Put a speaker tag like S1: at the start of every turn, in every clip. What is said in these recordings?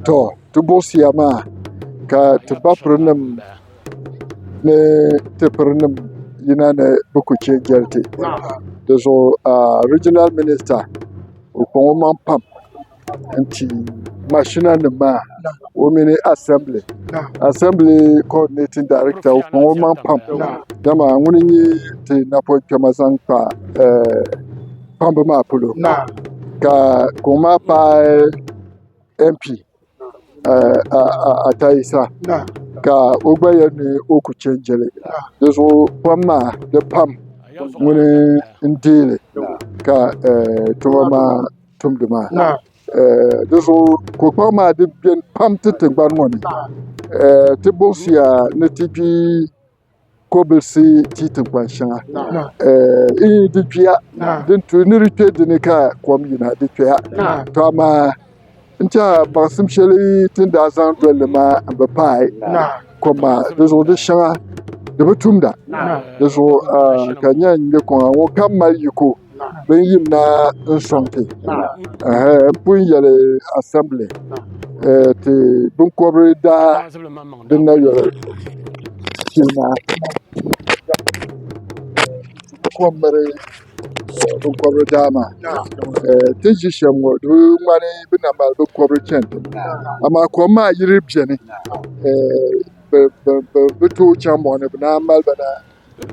S1: to ti buɣusiya maa ka ti ba pirinim ni ti pirinim yina ni bɛ ku che jɛli ti di zuɣu regional minister o kpaŋ o maŋ pam n-ti mashinanim maa o mini assembly coordinating director o kpaŋ o maŋ pam dama ŋuni n-nyɛ ti napɔn kpɛma zaŋ kpa pambu maa polo ka o maa paai MP Atayisa ka o gba yɛli ni o ku che jɛli di zuɣu pam maa di pam ŋuni n-deeli ka tuma maa tumdi maa di zuɣu kokpaɣu maa di beni pam ti tingbani ŋɔ ni ti buɣusiya ni ti gbi kobilisi ti tinkpan shɛŋa di kpeya ni di kpe dini ka kom yina di kpeya to amaa n-tiɛha baŋsim shɛli tin daa zaŋ dolli maa n-bi paai kom maa di zuɣu di shɛŋa di bi tumda di zuɣu ka nyɛ n-nyɛ kɔŋa ŋɔ kam mali yiko bin yimna n-sɔŋ ti n-pun yɛli assembly ti binkɔbiri daa din na yɔri china kom miri binkɔbiri daa maa ti ʒi shɛm ŋɔ di ŋmani bɛ na mali binkɔbiri chani ti amaa kom maa yiri beni bɛ tooi chaŋ mɔɣuni bɛ naan mali ba na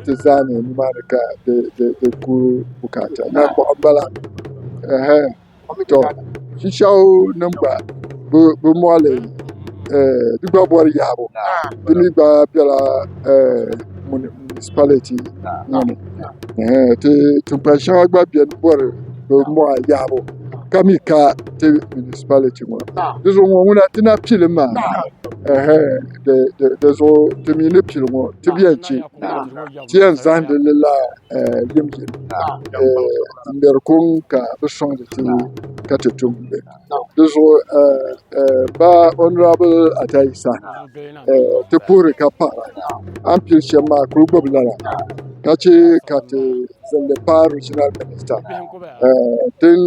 S1: ti zaani nimaani ka di ku bukata na kɔɣu bala to shishɛɣu nim gba bɛ mɔɣili di gba bɔri yahibu di mi gba bela municipality ŋɔni ti tinkpan shɛŋa gba beni bɔri bɛ mɔɣi yahibu ka mi ka ti municipality ŋɔ di zuɣu ŋɔ ŋuna ti na pili maa di zuɣu ti mi ni pili ŋɔ ti bi yɛn che ti yɛn zahindi lila yimyim ŋmɛri kuŋ ka bɛ sɔŋdi ti ka ti tumdi di zuɣu ba honorable Atayisa ti puhiri ka paɣa an pili shɛm maa kuli gbubi lala ka che ka ti zilli pa regional minister din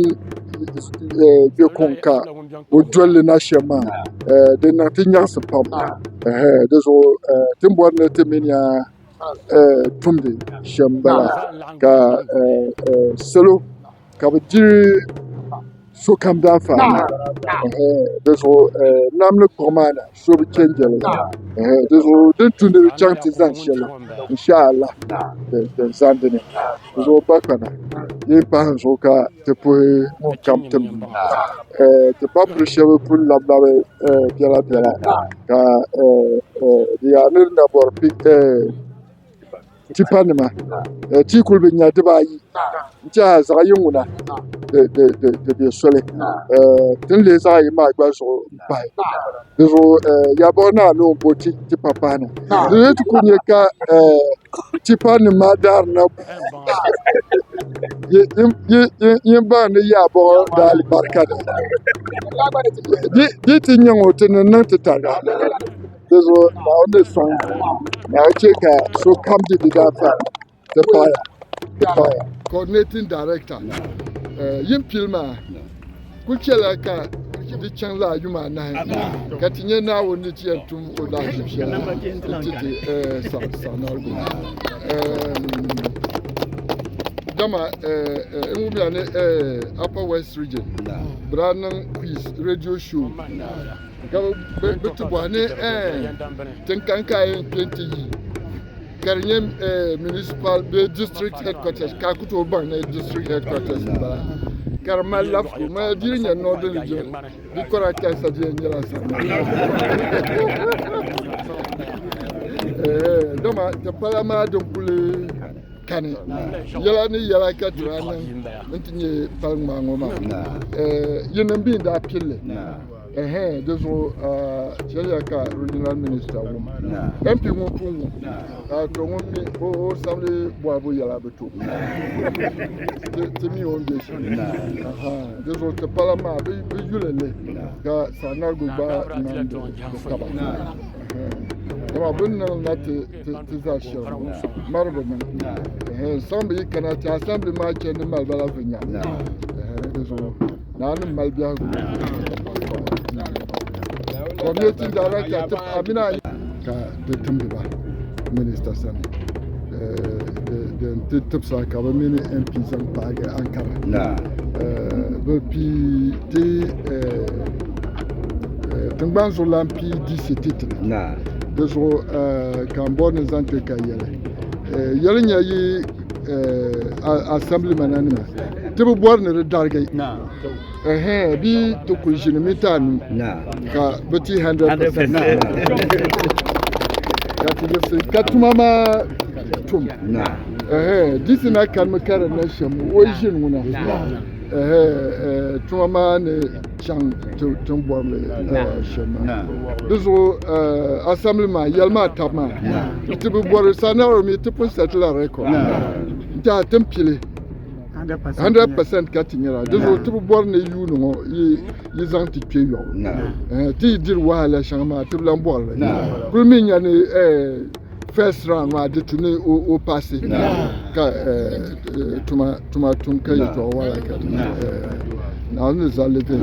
S1: be kuŋ ka o dolli na shɛm maa di niŋ ti nyaɣisi pam di zuɣu tin bɔri ni ti mini ya tumdi shɛm bala ka salo ka bɛ diri sokam danfaani di zuɣu nam ni kpaŋ maa na so bi che jɛli di zuɣu din tundi di chaŋ ti zaŋ shɛli inshaallah din zaŋ dini di zuɣu ba kpana yi pahi zuɣu ka ti puhi kam tim ti ba piri shɛba pun labilabi biɛla biɛla ka di yaa ni na bɔri tipa nima ti kuli bi nya dibaayi n-tiɛha zaɣ' yi ŋuna di be soli tin lee zaɣ' yi maa gba zuɣu pahi di zuɣu yabɔɣu naa ni o bo tipa pahi ni di yi ti ku nya ka tipa nim maa daari na yin baŋ ni yabɔɣu daa alibarika ni di ti nya ŋɔ ti ni niŋ ti tariga di zuɣu naawuni ni sɔŋ naawuni che ka so kam di danfaani ti paaya coordinating director yin pili maa kuli chɛla ka di chaŋ zaɣ' yuma anahi ka ti nyɛ naawuni ni ti yɛn tum o laashib shɛli ti saɣinarigu dama n wumya ni upper west region bira niŋ quiz radio show ka bɛ ti bɔhi ni tin kan ka yin kpen ti yi ka di nyɛ municipal bee district headquarters ka ku tooi baŋ ni district headquarters bala ka di mali lafigu ma diri nyɛ northern region di kɔra kansa di yɛn nyɛla dama ti pala maa din kuli kani yɛla ni yɛla ka tura niŋ n ti nyɛ pali ŋmaa ŋɔ maa yini n-bi daa pilli di zuɣu shɛliya ka regional minister wum MP ŋɔ pun wum to ŋun mi o sabili bɔhibu yɛla bi to ti mi o be shi di zuɣu ti pala maa bi yuli li ka saɣinarigu gba niŋdi di kaba dama bɛ niŋ na ti za shɛli mari bi niŋ saɣimbi yi kana ti assembly maa chɛni di mali bala vinyam di zuɣu naa ni mali biɛhigu community director tip amina ka da tambiba minister sani da tip sa ka ba mini MP san pa ga Ankara ba pi de tangban so lam PDC titre da so kan bon zante ka yele nya yi assemblyman anima tibu bor ne dargai bi to ku jini mitan ka bati 100% ka ti ka tumama tum disina kan makara na shamu o jin muna tumama ne chang tum bor le shama duzo assemblyman yalma tabma tibu bor sanaro mi tipu settle record ta tempile 100% katinyara dezo tubu borne yuno yi zanti peyo ti dir wala shama tublan bor kulminya ne first round ma de tuni o passé ka tuma tum kay to wala ka na ne zalete